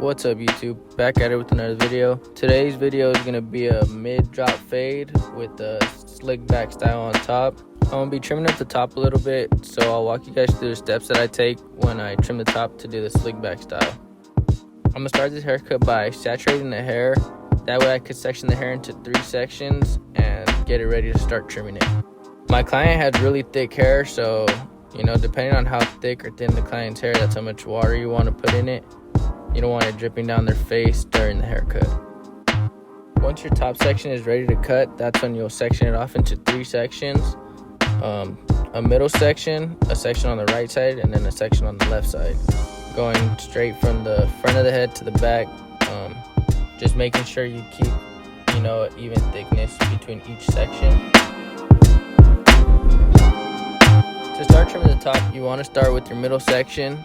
What's up YouTube, back at it with another video. Today's video is going to be a mid-drop fade with a slick back style on top. I'm going to be trimming up the top a little bit, so I'll walk you guys through the steps that I take when I trim the top to do the slick back style. I'm going to start this haircut by saturating the hair. That way I could section the hair into 3 sections and get it ready to start trimming it. My client has really thick hair, so depending on how thick or thin the client's hair, that's how much water you want to put in it. You don't want it dripping down their face during the haircut. Once your top section is ready to cut, that's when you'll section it off into 3 sections. A middle section, a section on the right side, and then a section on the left side. Going straight from the front of the head to the back. Just making sure you keep, even thickness between each section. To start trimming the top, you want to start with your middle section.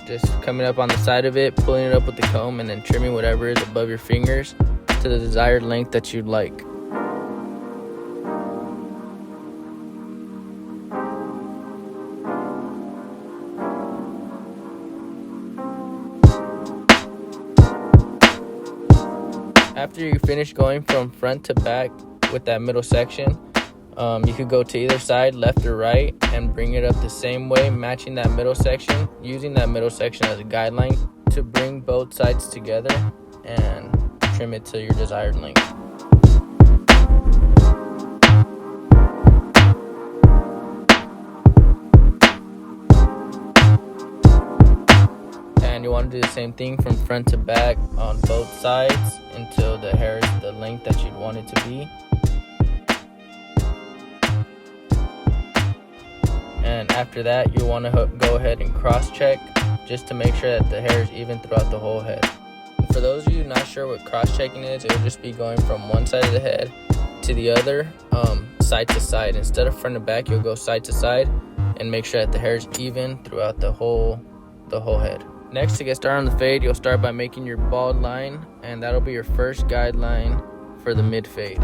Just coming up on the side of it, pulling it up with the comb, and then trimming whatever is above your fingers to the desired length that you'd like. After you finish going from front to back with that middle section, you could go to either side, left or right, and bring it up the same way, matching that middle section, using that middle section as a guideline to bring both sides together and trim it to your desired length. And you want to do the same thing from front to back on both sides until the hair is the length that you'd want it to be. And after that, you want to go ahead and cross-check just to make sure that the hair is even throughout the whole head. And for those of you not sure what cross-checking is, it will just be going from one side of the head to the other, side to side. Instead of front to back, you'll go side to side and make sure that the hair is even throughout the whole head. Next, to get started on the fade, you'll start by making your bald line, and that'll be your first guideline for the mid-fade.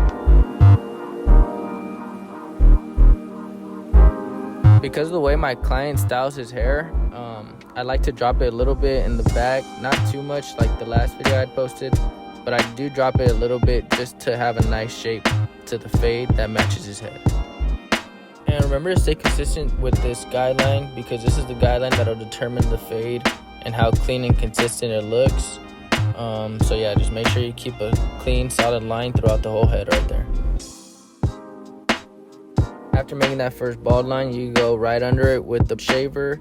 Because of the way my client styles his hair, I like to drop it a little bit in the back, not too much like the last video I posted, but I do drop it a little bit just to have a nice shape to the fade that matches his head. And remember to stay consistent with this guideline, because this is the guideline that'll determine the fade and how clean and consistent it looks. So yeah, just make sure you keep a clean, solid line throughout the whole head right there. After making that first bald line, you go right under it with the shaver,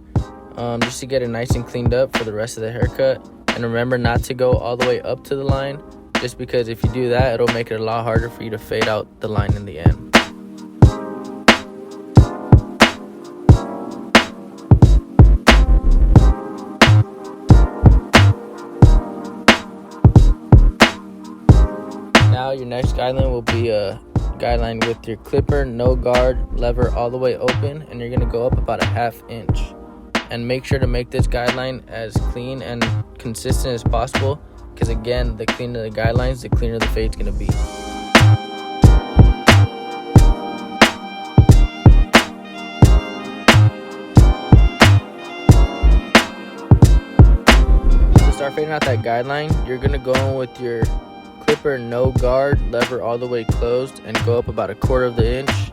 just to get it nice and cleaned up for the rest of the haircut. And remember not to go all the way up to the line, just because if you do that, it'll make it a lot harder for you to fade out the line in the end. Now your next guideline will be a guideline with your clipper, no guard, lever all the way open, and you're going to go up about a 1/2 inch. And make sure to make this guideline as clean and consistent as possible, because again, the cleaner the guidelines, the cleaner the fade's going to be. To start fading out that guideline, you're going to go in with your clipper, no guard, lever all the way closed, and go up about 1/4 inch,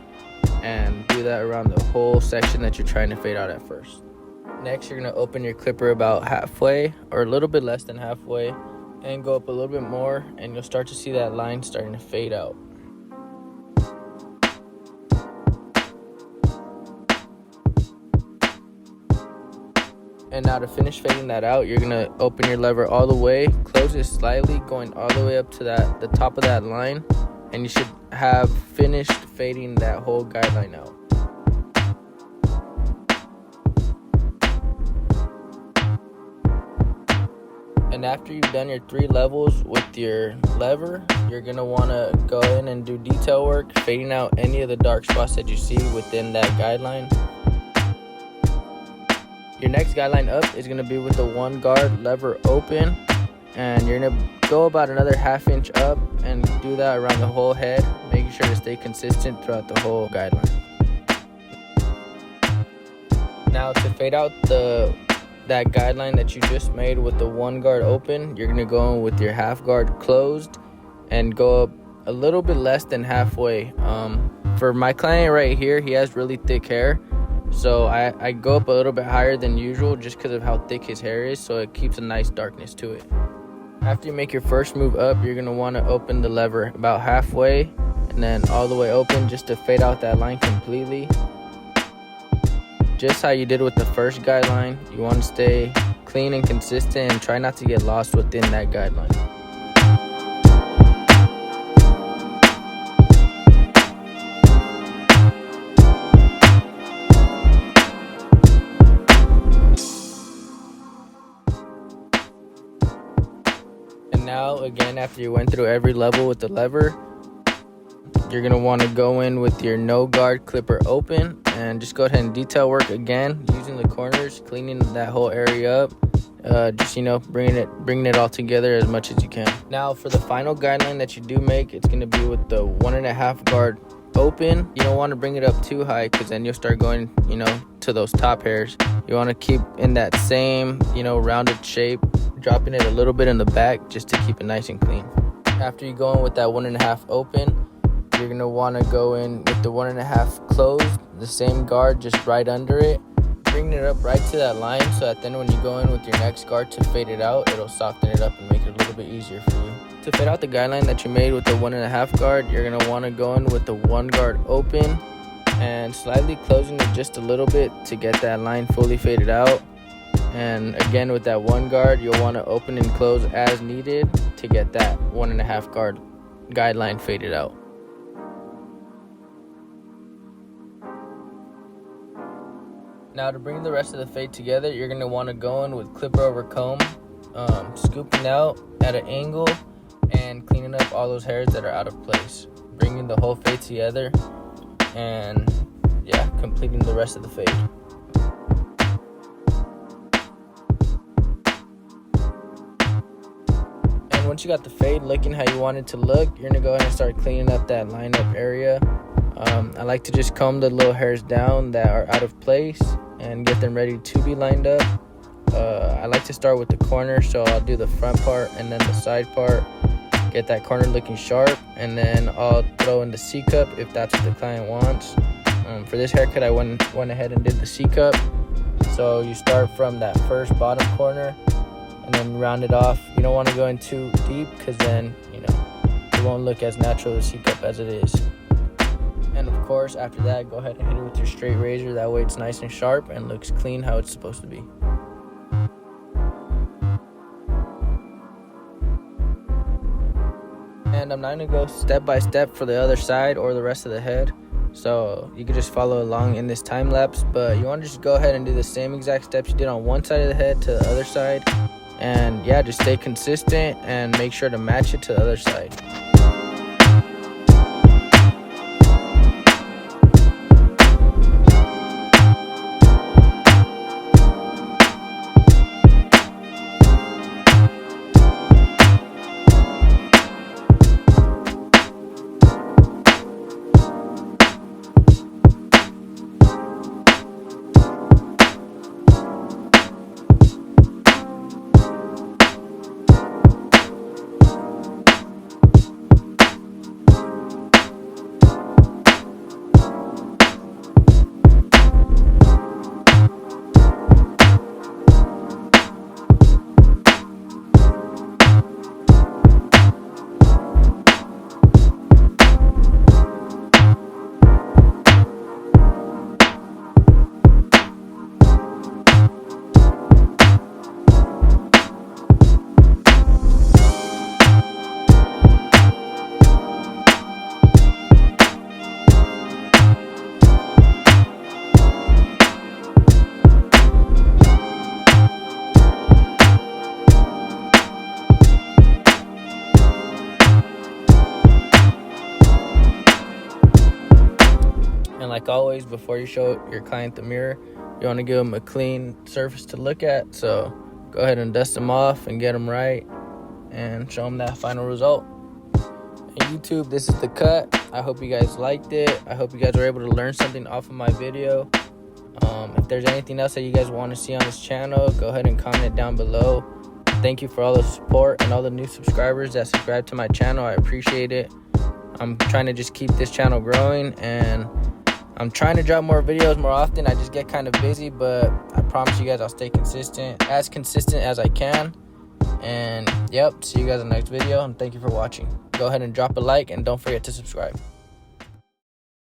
and do that around the whole section that you're trying to fade out at first. Next, you're going to open your clipper about halfway or a little bit less than halfway, and go up a little bit more, and you'll start to see that line starting to fade out. And now to finish fading that out, you're going to open your lever all the way, close it slightly, going all the way up to the top of that line, and you should have finished fading that whole guideline out. And after you've done your 3 levels with your lever, you're going to want to go in and do detail work, fading out any of the dark spots that you see within that guideline. Your next guideline up is going to be with the 1 guard, lever open, and you're going to go about another 1/2 inch up and do that around the whole head, making sure to stay consistent throughout the whole guideline. Now to fade out the that guideline that you just made with the one guard open, you're gonna go in with your half guard closed and go up a little bit less than halfway. For my client right here, he has really thick hair, so I go up a little bit higher than usual just because of how thick his hair is, so it keeps a nice darkness to it. After you make your first move up, you're gonna want to open the lever about halfway and then all the way open just to fade out that line completely. Just how you did with the first guideline, you want to stay clean and consistent and try not to get lost within that guideline. And now, again, after you went through every level with the lever, you're going to want to go in with your no guard clipper open and just go ahead and detail work again using the corners, cleaning that whole area up. Just, bringing it all together as much as you can. Now for the final guideline that you do make, it's going to be with the 1.5 guard open. You don't want to bring it up too high because then you'll start going, to those top hairs. You want to keep in that same, rounded shape, dropping it a little bit in the back just to keep it nice and clean. After you go in with that 1.5 open, you're going to want to go in with the 1.5 closed, the same guard just right under it, bringing it up right to that line so that then when you go in with your next guard to fade it out, it'll soften it up and make it a little bit easier for you. To fade out the guideline that you made with the 1.5 guard, you're going to want to go in with the 1 guard open and slightly closing it just a little bit to get that line fully faded out. And again, with that 1 guard, you'll want to open and close as needed to get that 1.5 guard guideline faded out. Now to bring the rest of the fade together, you're going to want to go in with clipper over comb, scooping out at an angle and cleaning up all those hairs that are out of place. Bringing the whole fade together and completing the rest of the fade. And once you got the fade looking how you want it to look, you're going to go ahead and start cleaning up that lineup area. I like to just comb the little hairs down that are out of place and get them ready to be lined up. I like to start with the corner, so I'll do the front part and then the side part, get that corner looking sharp, and then I'll throw in the C-cup if that's what the client wants. For this haircut, I went ahead and did the C-cup. So you start from that first bottom corner and then round it off. You don't want to go in too deep because then, it won't look as natural as C-cup as it is. And of course, after that, go ahead and hit it with your straight razor. That way it's nice and sharp and looks clean how it's supposed to be. And I'm not going to go step by step for the other side or the rest of the head. So you can just follow along in this time lapse. But you want to just go ahead and do the same exact steps you did on one side of the head to the other side. And just stay consistent and make sure to match it to the other side. like always, before you show your client the mirror, you want to give them a clean surface to look at. So go ahead and dust them off and get them right and show them that final result. And YouTube, this is the cut. I hope you guys liked it. I hope you guys were able to learn something off of my video. If there's anything else that you guys want to see on this channel, go ahead and comment it down below. Thank you for all the support and all the new subscribers that subscribe to my channel. I appreciate it. I'm trying to just keep this channel growing, and I'm trying to drop more videos more often. I just get kind of busy, but I promise you guys I'll stay consistent as I can. And yep, see you guys in the next video, and thank you for watching. Go ahead and drop a like, and don't forget to subscribe.